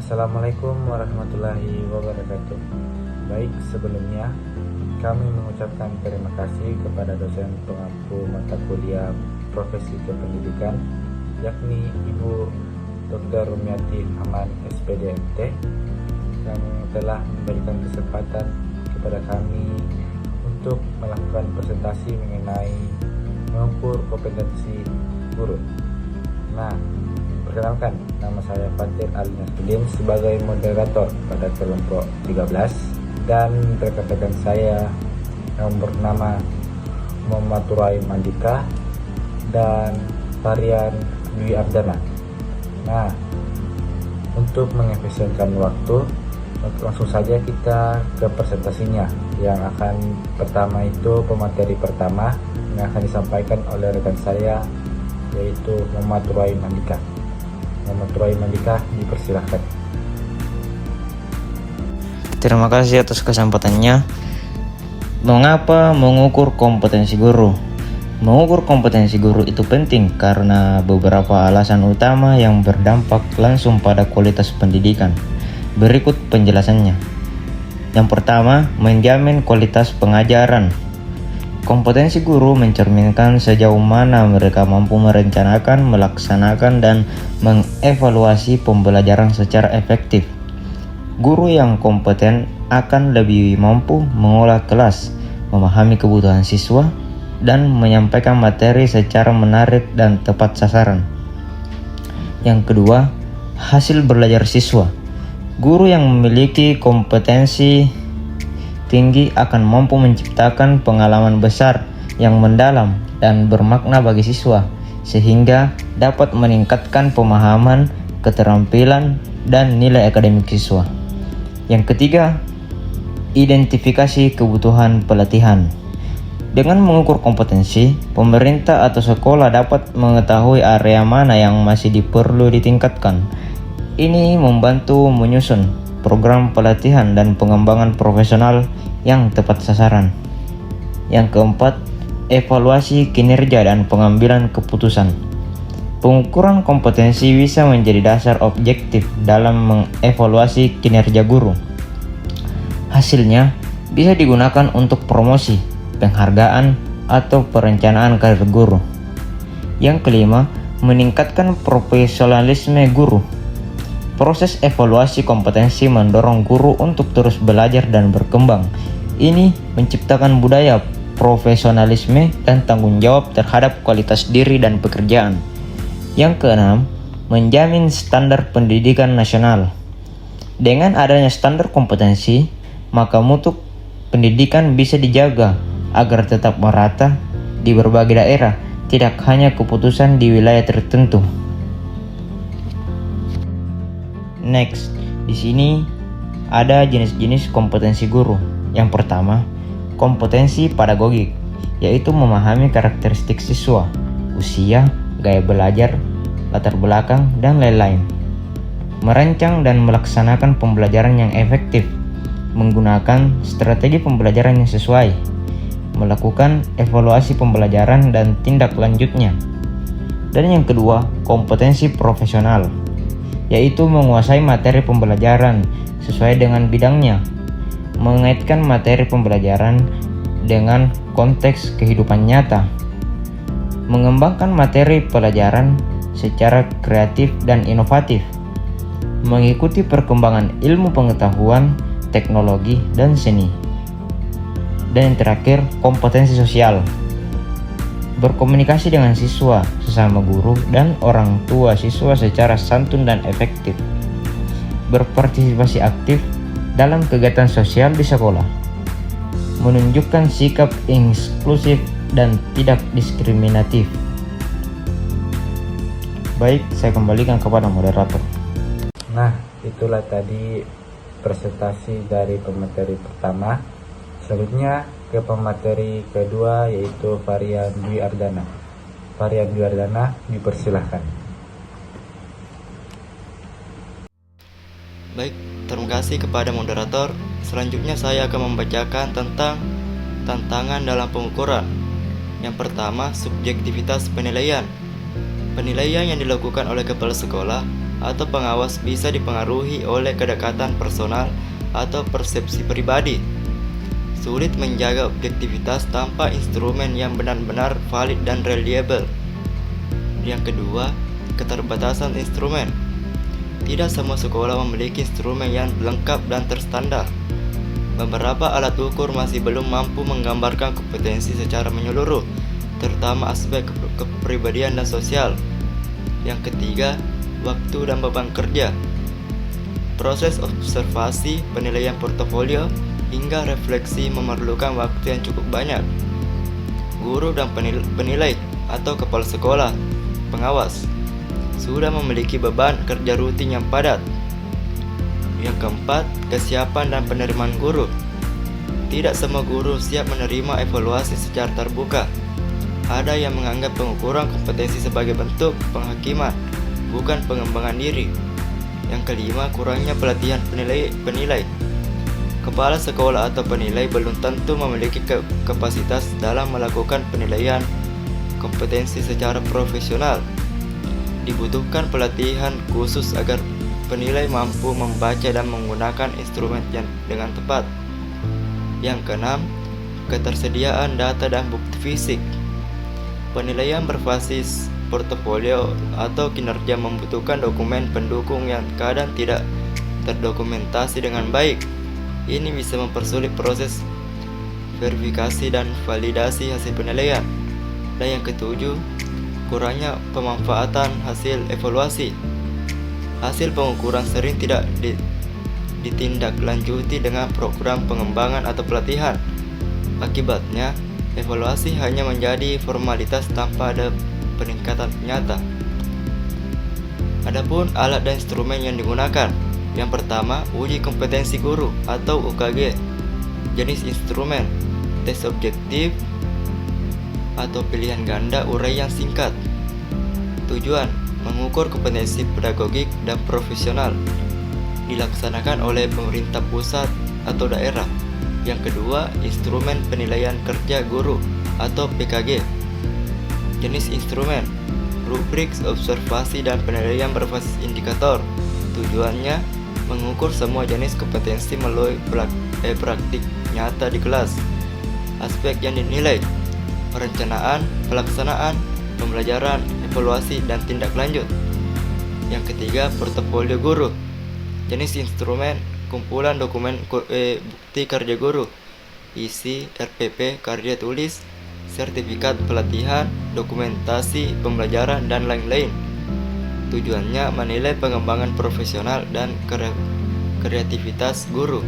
Assalamualaikum warahmatullahi wabarakatuh. Baik, sebelumnya kami mengucapkan terima kasih kepada dosen pengampu mata kuliah Profesi Kependidikan, yakni Ibu Dr. Rumiati Aman SPD MT, yang telah memberikan kesempatan kepada kami untuk melakukan presentasi mengenai mengukur kompetensi guru. Nah, perkenalkan, nama saya Fatir Al-Nasruddin sebagai moderator pada kelompok 13, dan rekan-rekan saya yang bernama Muhammad Turai Mandika dan Varian Dwi Ardana. Nah, untuk mengefisienkan waktu, langsung saja kita ke presentasinya. Yang akan pertama itu pemateri pertama yang akan disampaikan oleh rekan saya, yaitu Muhammad Turai Mandika. Muhammad Turai Mandika, dipersilahkan. Terima kasih atas kesempatannya. Mengapa mengukur kompetensi guru? Mengukur kompetensi guru itu penting karena beberapa alasan utama yang berdampak langsung pada kualitas pendidikan. Berikut penjelasannya. Yang pertama, menjamin kualitas pengajaran. Kompetensi guru mencerminkan sejauh mana mereka mampu merencanakan, melaksanakan, dan mengevaluasi pembelajaran secara efektif. Guru yang kompeten akan lebih mampu mengolah kelas, memahami kebutuhan siswa, dan menyampaikan materi secara menarik dan tepat sasaran. Yang kedua, hasil belajar siswa. Guru yang memiliki kompetensi tinggi akan mampu menciptakan pengalaman besar yang mendalam dan bermakna bagi siswa, sehingga dapat meningkatkan pemahaman, keterampilan, dan nilai akademik siswa. Yang ketiga, identifikasi kebutuhan pelatihan. Dengan mengukur kompetensi, pemerintah atau sekolah dapat mengetahui area mana yang masih diperlu ditingkatkan. Ini membantu menyusun program pelatihan dan pengembangan profesional yang tepat sasaran. Yang keempat, evaluasi kinerja dan pengambilan keputusan. Pengukuran kompetensi bisa menjadi dasar objektif dalam mengevaluasi kinerja guru. Hasilnya bisa digunakan untuk promosi, penghargaan, atau perencanaan karir guru. Yang kelima, meningkatkan profesionalisme guru. Proses evaluasi kompetensi mendorong guru untuk terus belajar dan berkembang. Ini menciptakan budaya profesionalisme dan tanggung jawab terhadap kualitas diri dan pekerjaan. Yang keenam, menjamin standar pendidikan nasional. Dengan adanya standar kompetensi, maka mutu pendidikan bisa dijaga agar tetap merata di berbagai daerah, tidak hanya keputusan di wilayah tertentu. Next, di sini ada jenis-jenis kompetensi guru. Yang pertama, kompetensi pedagogik, yaitu memahami karakteristik siswa, usia, gaya belajar, latar belakang, dan lain-lain. Merancang dan melaksanakan pembelajaran yang efektif, menggunakan strategi pembelajaran yang sesuai, melakukan evaluasi pembelajaran dan tindak lanjutnya. Dan yang kedua, kompetensi profesional, yaitu menguasai materi pembelajaran sesuai dengan bidangnya, mengaitkan materi pembelajaran dengan konteks kehidupan nyata, mengembangkan materi pelajaran secara kreatif dan inovatif, mengikuti perkembangan ilmu pengetahuan, teknologi, dan seni. Dan yang terakhir, kompetensi sosial, berkomunikasi dengan siswa, sesama guru, dan orang tua siswa secara santun dan efektif. Berpartisipasi aktif dalam kegiatan sosial di sekolah. Menunjukkan sikap inklusif dan tidak diskriminatif. Baik, saya kembalikan kepada moderator. Nah, itulah tadi presentasi dari pemateri pertama. Selanjutnya ke pemateri kedua, yaitu Varian Dwi Ardana. Varian Dwi Ardana, dipersilahkan. Baik, terima kasih kepada moderator. Selanjutnya saya akan membacakan tentang tantangan dalam pengukuran. Yang pertama, subjektivitas penilaian. Penilaian yang dilakukan oleh kepala sekolah atau pengawas bisa dipengaruhi oleh kedekatan personal atau persepsi pribadi. Sulit menjaga objektivitas tanpa instrumen yang benar-benar valid dan reliable. Yang kedua, keterbatasan instrumen. Tidak semua sekolah memiliki instrumen yang lengkap dan terstandar. Beberapa alat ukur masih belum mampu menggambarkan kompetensi secara menyeluruh, terutama aspek kepribadian dan sosial. Yang ketiga, waktu dan beban kerja. Proses observasi, penilaian portofolio, hingga refleksi memerlukan waktu yang cukup banyak. Guru dan penilai atau kepala sekolah, pengawas, sudah memiliki beban kerja rutin yang padat. Yang keempat, kesiapan dan penerimaan guru. Tidak semua guru siap menerima evaluasi secara terbuka. Ada yang menganggap pengukuran kompetensi sebagai bentuk penghakiman, bukan pengembangan diri. Yang kelima, kurangnya pelatihan penilai. Kepala sekolah atau penilai belum tentu memiliki kapasitas dalam melakukan penilaian kompetensi secara profesional. Dibutuhkan pelatihan khusus agar penilai mampu membaca dan menggunakan instrumen dengan tepat. Yang keenam, ketersediaan data dan bukti fisik. Penilaian berbasis portofolio atau kinerja membutuhkan dokumen pendukung yang kadang tidak terdokumentasi dengan baik. Ini bisa mempersulit proses verifikasi dan validasi hasil penilaian. Dan yang ketujuh, kurangnya pemanfaatan hasil evaluasi. Hasil pengukuran sering tidak ditindaklanjuti dengan program pengembangan atau pelatihan. Akibatnya, evaluasi hanya menjadi formalitas tanpa ada peningkatan nyata. Adapun alat dan instrumen yang digunakan. Yang pertama, uji kompetensi guru atau UKG. Jenis instrumen, tes objektif atau pilihan ganda uraian singkat. Tujuan, mengukur kompetensi pedagogik dan profesional. Dilaksanakan oleh pemerintah pusat atau daerah. Yang kedua, instrumen penilaian kerja guru atau PKG. Jenis instrumen, rubrik observasi dan penilaian berbasis indikator. Tujuannya, mengukur semua jenis kompetensi melalui praktik nyata di kelas. Aspek yang dinilai, perencanaan, pelaksanaan, pembelajaran, evaluasi, dan tindak lanjut. Yang ketiga, portofolio guru. Jenis instrumen, kumpulan dokumen bukti kerja guru, isi, RPP, karya tulis, sertifikat pelatihan, dokumentasi pembelajaran, dan lain-lain. Tujuannya menilai pengembangan profesional dan kreativitas guru.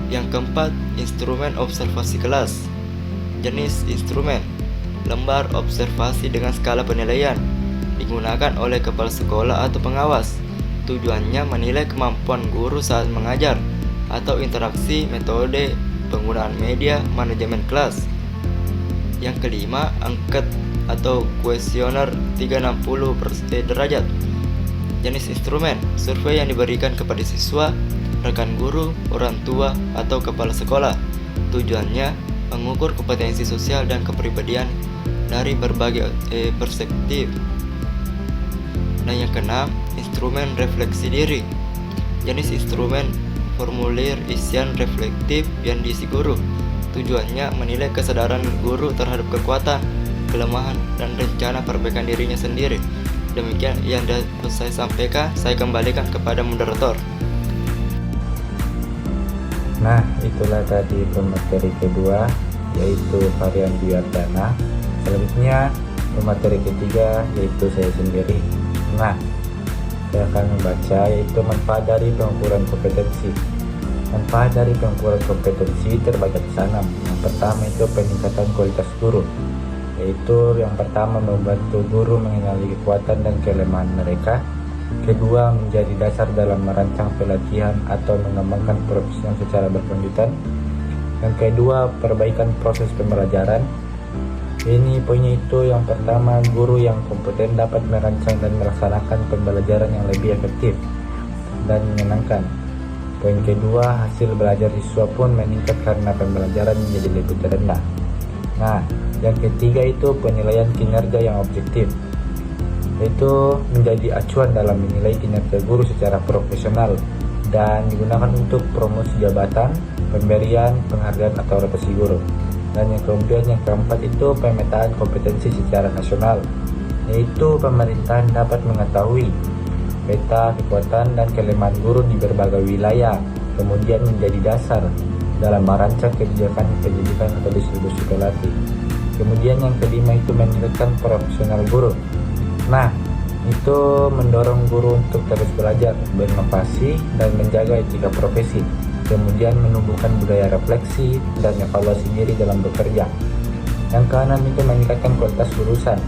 Yang keempat, instrumen observasi kelas. Jenis instrumen, lembar observasi dengan skala penilaian, digunakan oleh kepala sekolah atau pengawas. Tujuannya menilai kemampuan guru saat mengajar atau interaksi, metode, penggunaan media, manajemen kelas. Yang kelima, angket atau kuesioner 360 derajat. Jenis instrumen, survei yang diberikan kepada siswa, rekan guru, orang tua, atau kepala sekolah. Tujuannya mengukur kompetensi sosial dan kepribadian dari berbagai perspektif. Dan yang keenam, instrumen refleksi diri. Jenis instrumen, formulir isian reflektif yang diisi guru. Tujuannya menilai kesadaran guru terhadap kekuatan, kelemahan, dan rencana perbaikan dirinya sendiri. Demikian yang dapat saya sampaikan. Saya kembalikan kepada moderator. Nah, itulah tadi pemateri kedua, yaitu varian Dwi Ardana. Selanjutnya pemateri ketiga, yaitu saya sendiri. Nah, saya akan membaca yaitu manfaat dari pengukuran kompetensi. Manfaat dari pengukuran kompetensi terbagi atas 6. Yang pertama itu peningkatan kualitas guru, yaitu yang pertama membantu guru mengenali kekuatan dan kelemahan mereka. Kedua, menjadi dasar dalam merancang pelatihan atau mengembangkan profesional secara berkelanjutan. Yang kedua, perbaikan proses pembelajaran. Ini poinnya itu, yang pertama, guru yang kompeten dapat merancang dan melaksanakan pembelajaran yang lebih efektif dan menyenangkan. Poin kedua, hasil belajar siswa pun meningkat karena pembelajaran menjadi lebih terendah. Nah, yang ketiga itu penilaian kinerja yang objektif. yaitu menjadi acuan dalam menilai kinerja guru secara profesional dan digunakan untuk promosi jabatan, pemberian penghargaan atau rotasi guru. Dan yang keempat itu pemetaan kompetensi secara nasional, yaitu pemerintahan dapat mengetahui peta kekuatan dan kelemahan guru di berbagai wilayah, kemudian menjadi dasar dalam merancang kebijakan pendidikan atau distribusi pelatih. Kemudian yang kelima itu meningkatkan profesional guru. Nah, itu mendorong guru untuk terus belajar, berinovasi, dan menjaga etika profesi. Kemudian menumbuhkan budaya refleksi dan evaluasi diri dalam bekerja. Yang keenam itu meningkatkan kualitas lulusan,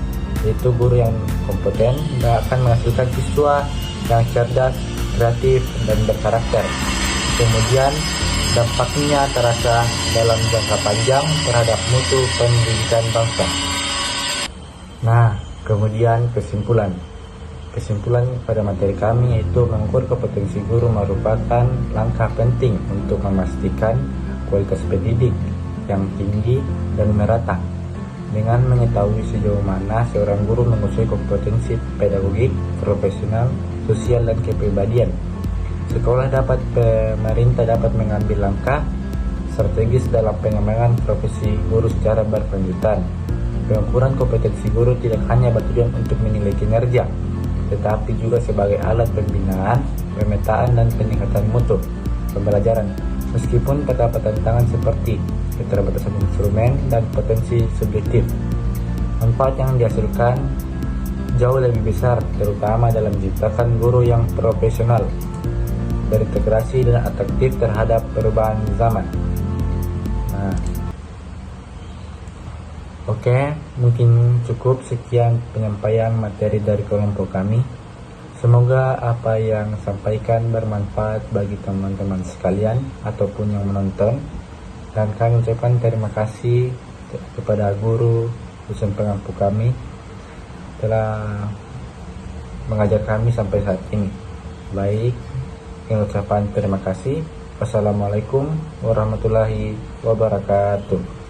yaitu guru yang kompeten dan akan menghasilkan siswa yang cerdas, kreatif, dan berkarakter. Kemudian dampaknya terasa dalam jangka panjang terhadap mutu pendidikan bangsa. Nah, kemudian kesimpulan pada materi kami yaitu mengukur kompetensi guru merupakan langkah penting untuk memastikan kualitas pendidik yang tinggi dan merata. Dengan mengetahui sejauh mana seorang guru menguasai kompetensi pedagogik, profesional, sosial, dan kepribadian, pemerintah dapat mengambil langkah strategis dalam pengembangan profesi guru secara berkelanjutan. Pengukuran kompetensi guru tidak hanya bertujuan untuk menilai kinerja, tetapi juga sebagai alat pembinaan, pemetaan, dan peningkatan mutu pembelajaran. Meskipun terdapat tantangan seperti keterbatasan instrumen dan potensi subjektif, manfaat yang dihasilkan jauh lebih besar, terutama dalam menciptakan guru yang profesional, berintegrasi dan atraktif terhadap perubahan zaman. Nah, oke, mungkin cukup sekian penyampaian materi dari kelompok kami. Semoga apa yang sampaikan bermanfaat bagi teman-teman sekalian ataupun yang menonton. Dan kami ucapkan terima kasih kepada guru dosen pengampu kami telah mengajar kami sampai saat ini. Baik, dengan ucapan terima kasih. Wassalamualaikum warahmatullahi wabarakatuh.